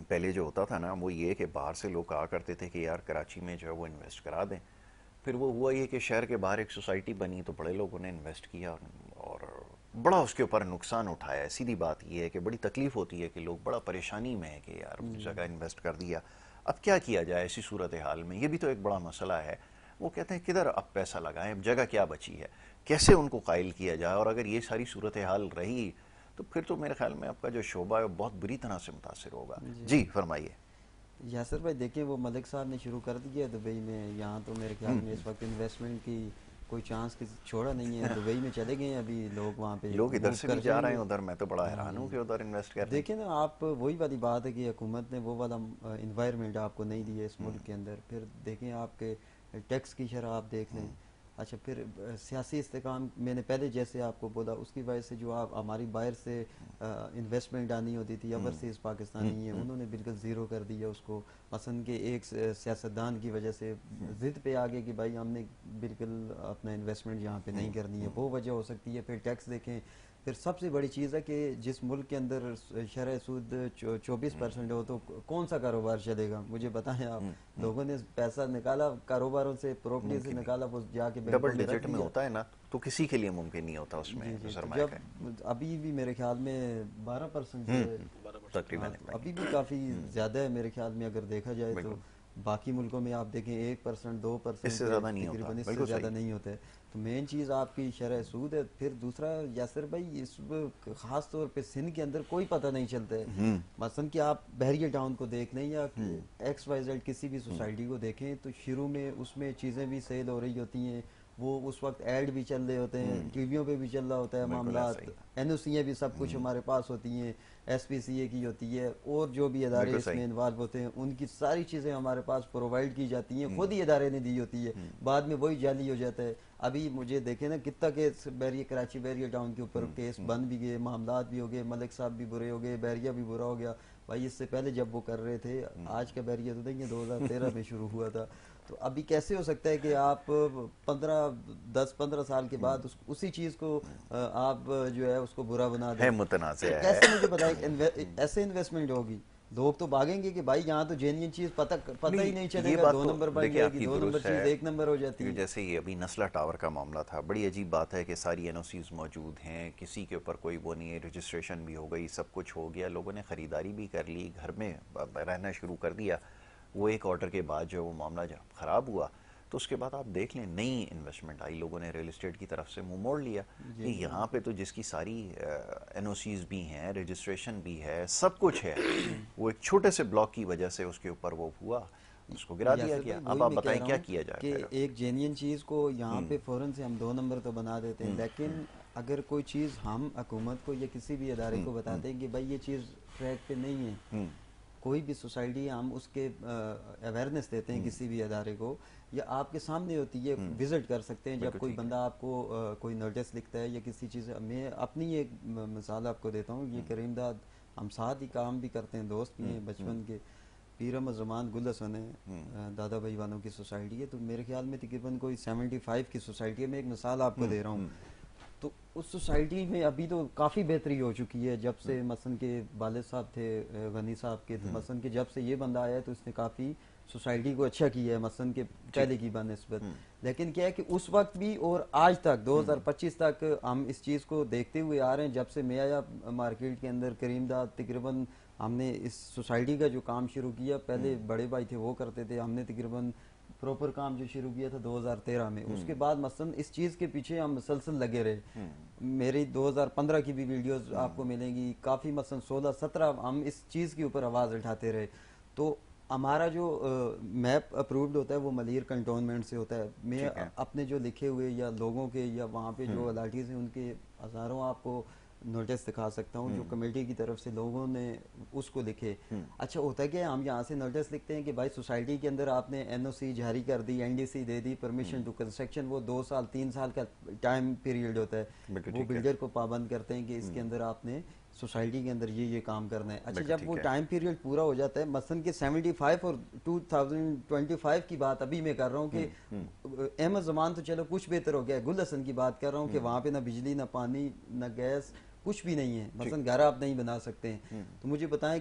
پہلے جو ہوتا تھا نا وہ یہ کہ باہر سے لوگ کہا کرتے تھے کہ یار کراچی میں جو ہے وہ انویسٹ کرا دیں. پھر وہ ہوا یہ کہ شہر کے باہر ایک سوسائٹی بنی تو بڑے لوگوں نے انویسٹ کیا اور بڑا اس کے اوپر نقصان اٹھایا ہے. سیدھی بات یہ ہے کہ بڑی تکلیف ہوتی ہے کہ لوگ بڑا پریشانی میں ہے کہ یار جگہ انویسٹ کر دیا, اب کیا کیا جائے ایسی صورتحال میں. یہ بھی تو ایک بڑا مسئلہ ہے. وہ کہتے ہیں کدھر اب پیسہ لگائیں, اب جگہ کیا بچی ہے, کیسے ان کو قائل کیا جائے. اور اگر یہ ساری صورتحال رہی تو پھر تو میرے خیال میں آپ کا جو شعبہ ہے وہ بہت بری طرح سے متاثر ہوگا. جی فرمائیے. یاسر بھائی دیکھیں وہ ملک صاحب نے شروع کر دیا ہے دبئی میں. یہاں تو میرے خیال میں اس وقت انویسٹمنٹ کی کوئی چانس چھوڑا نہیں ہے. دبئی میں چلے گئے ہیں ابھی لوگ, وہاں پہ لوگ ادھر موو سے بھی کر جا جائیں رہے گے. ہیں ادھر, میں تو بڑا ہاں حیران ہوں جی, کہ ادھر انویسٹ کر رہے ہیں. دیکھیں نا آپ, وہی والی بات ہے کہ حکومت نے وہ والا انوائرمنٹ آپ کو نہیں دیا اس ملک کے اندر. پھر دیکھیں آپ کے ٹیکس کی شرح آپ دیکھ لیں. اچھا پھر سیاسی استحکام, میں نے پہلے جیسے آپ کو بولا, اس کی وجہ سے جو آپ ہماری باہر سے انویسٹمنٹ آنی ہوتی تھی, اوورسیز پاکستانی ہیں, انہوں نے بالکل زیرو کر دیا اس کو. مثلا کہ ایک سیاستدان کی وجہ سے ضد پہ آگے کہ بھائی ہم نے بالکل اپنا انویسٹمنٹ یہاں پہ نہیں کرنی ہے, وہ وجہ ہو سکتی ہے. پھر ٹیکس دیکھیں, پھر سب سے بڑی چیز ہے کہ جس ملک کے اندر شرح سود 24% ہو تو کون سا کاروبار چلے گا, مجھے بتائیں آپ. لوگوں نے پیسہ نکالا کاروباروں سے, پراپرٹی سے ممکن نکالا, وہ جا کے نہیں, بینکوں ڈبل میں رکھ ڈیجٹ میں دیا. ہوتا ہے نا, تو کسی کے لیے ممکن نہیں ہوتا اس میں جی جی, تو سرمایہ جب کا. ابھی بھی میرے خیال میں 12% ہے. تقریباً ہاں, تو ابھی بھی کافی زیادہ ہے میرے خیال میں اگر دیکھا جائے تو. بالکل باقی ملکوں میں آپ دیکھیں 1% اس 2% سے پہ زیادہ نہیں ہوتا. تقریباً اس سے بالکل زیادہ صحیح. نہیں ہوتے. تو مین چیز آپ کی شرح سود ہے. پھر دوسرا یاسر بھائی, اس خاص طور پہ سندھ کے اندر کوئی پتہ نہیں چلتا ہے. مثلا کہ آپ بحریہ ٹاؤن کو دیکھ لیں یا ایکس وائی زیڈ کسی بھی سوسائٹی کو دیکھیں, تو شروع میں اس میں چیزیں بھی سیل ہو رہی ہوتی ہیں, وہ اس وقت ایڈ بھی چل رہے ہوتے ہیں, ٹی ویوں پہ بھی چل رہا ہوتا ہے بالکل ایسا معاملات, ہی. این او سی بھی سب کچھ ہمارے پاس ہوتی ہیں, ایس پی سی اے کی ہوتی ہے, اور جو بھی ادارے بالکل اس صحیح. میں انوالو ہوتے ہیں ان کی ساری چیزیں ہمارے پاس پرووائڈ کی جاتی ہیں, خود ہی ادارے نے دی ہوتی ہے, بعد میں وہی جعلی ہو جاتا ہے. ابھی مجھے دیکھیں نا کتنا کیس کراچی بحریہ ٹاؤن کے اوپر کیس بند بھی گئے, معاملات بھی ہو گئے, ملک صاحب بھی برے ہو گئے, بحریہ بھی برا ہو گیا. بھائی اس سے پہلے جب وہ کر رہے تھے, آج کا بحریہ تو نہیں ہے, 2013 میں شروع ہوا تھا. تو ابھی کیسے ہو سکتا ہے کہ آپ 10-15 سال کے بعد اسی چیز کو آپ جو ہے اس کو برا بنا دیں. ہے تو متنازع ہے. کیسے مجھے بتائیں ایسے انویسٹمنٹ ہوگی؟ لوگ تو بھاگیں گے کہ بھائی یہاں تو جینین چیز پتہ ہی نہیں چلے یہ گا, بات 2 تو نمبر بن دیکھیں جائے آپ گی, کی 2 نمبر درست چیز ہے. 1 نمبر ہو جاتی ہے. جیسے یہ ابھی نسلہ ٹاور کا معاملہ تھا, بڑی عجیب بات ہے کہ ساری این او سیز موجود ہیں, کسی کے اوپر کوئی وہ نہیں ہے, رجسٹریشن بھی ہو گئی, سب کچھ ہو گیا, لوگوں نے خریداری بھی کر لی, گھر میں رہنا شروع کر دیا. وہ ایک آرڈر کے بعد جو وہ معاملہ جب خراب ہوا تو اس کے بعد آپ دیکھ لیں نئی انویسٹمنٹ آئی, لوگوں نے ریل اسٹیٹ کی طرف سے منہ موڑ لیا کہ یہاں پہ تو جس کی ساری این او سیز بھی ہیں, رجسٹریشن بھی ہے, سب کچھ ہے, وہ ایک چھوٹے سے بلاک کی وجہ سے اس کے اوپر وہ ہوا, اس کو گرا دیا یاسر گیا. بھائی اب وہی آپ میں کہہ بتائیں رہا کیا ہوں کیا جائے کہ پھر. ایک جینین چیز کو یہاں پہ فوراً سے ہم 2 نمبر تو بنا دیتے ہیں, لیکن اگر کوئی چیز ہم حکومت کو یا کسی بھی ادارے کو بتاتے ہیں کہ بھائی یہ چیز ٹریک پہ نہیں ہے, کوئی بھی سوسائٹی ہم اس کے اویئرنیس دیتے ہیں کسی بھی ادارے کو, یا آپ کے سامنے ہوتی ہے, وزٹ کر سکتے ہیں. جب بالکل کوئی ٹھیک ہے. بندہ آپ کو کوئی نوٹس لکھتا ہے یا کسی چیز, میں اپنی ایک مثال آپ کو دیتا ہوں. یہ کریم داد ہم ساتھ ہی کام بھی کرتے ہیں, دوست بھی ہیں بچپن کے. پیر احمد زمان گل حسن ہے, دادا بھائی والوں کی سوسائٹی ہے, تو میرے خیال میں تقریباً کوئی 75 کی سوسائٹی ہے. میں ایک مثال آپ کو دے رہا ہوں. تو اس سوسائٹی میں ابھی تو کافی بہتری ہو چکی ہے جب سے مثلا کہ والد صاحب تھے غنی صاحب کے, تو مثلا کہ جب سے یہ بندہ آیا ہے تو اس نے کافی سوسائٹی کو اچھا کیا ہے مثلا کہ پہلے کی بنسبت. لیکن کیا ہے کہ اس وقت بھی اور آج تک 2025 تک ہم اس چیز کو دیکھتے ہوئے آ رہے ہیں. جب سے میں آیا مارکیٹ کے اندر, کریم داد تقریباً ہم نے اس سوسائٹی کا جو کام شروع کیا, پہلے بڑے بھائی تھے وہ کرتے تھے, ہم نے تقریباً پراپر کام جو شروع کیا تھا 2013 میں. اس کے بعد مثلا اس چیز کے پیچھے ہم مسلسل لگے رہے. میری 2015 کی بھی ویڈیوز آپ کو ملیں گی, کافی مثلا 16-17 ہم اس چیز کے اوپر آواز اٹھاتے رہے. تو ہمارا جو میپ اپرووڈ ہوتا ہے وہ ملیر کنٹونمنٹ سے ہوتا ہے. میں ٹھیک ہے. اپنے جو لکھے ہوئے یا لوگوں کے یا وہاں پہ جو الاٹیز ہیں ان کے ہزاروں آپ کو نوٹس دکھا سکتا ہوں جو کمیٹی کی طرف سے لوگوں نے اس کو لکھے. اچھا ہوتا ہے کہ ہم یہاں سے نوٹس لکھتے ہیں کہ بھائی سوسائٹی کے اندر آپ نے این او سی جاری کر دی, این ڈی سی دے دی, پرمیشن ٹو کنسٹرکشن, وہ 2-3 سال کا ٹائم پیریڈ ہوتا ہے. بالکل وہ ٹھیک ہے. بلڈر کو پابند کرتے ہیں کہ اس کے اندر آپ نے سوسائٹی کے اندر یہ کام کرنا ہے. اچھا بالکل جب وہ ٹھیک ہے. ٹائم پیریڈ پورا ہو جاتا ہے, مثلا کہ 75 اور 2025 کی بات ابھی میں کر رہا ہوں کہ احمد زمان تو چلو کچھ بہتر ہو گیا, گل حسن کی بات کر رہا ہوں کہ وہاں پہ نہ بجلی نہ پانی نہ گیس کچھ بھی نہیں ہے, مثلا گھر آپ نہیں بنا سکتے ہیں. تو مجھے بتائیں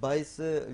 22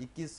21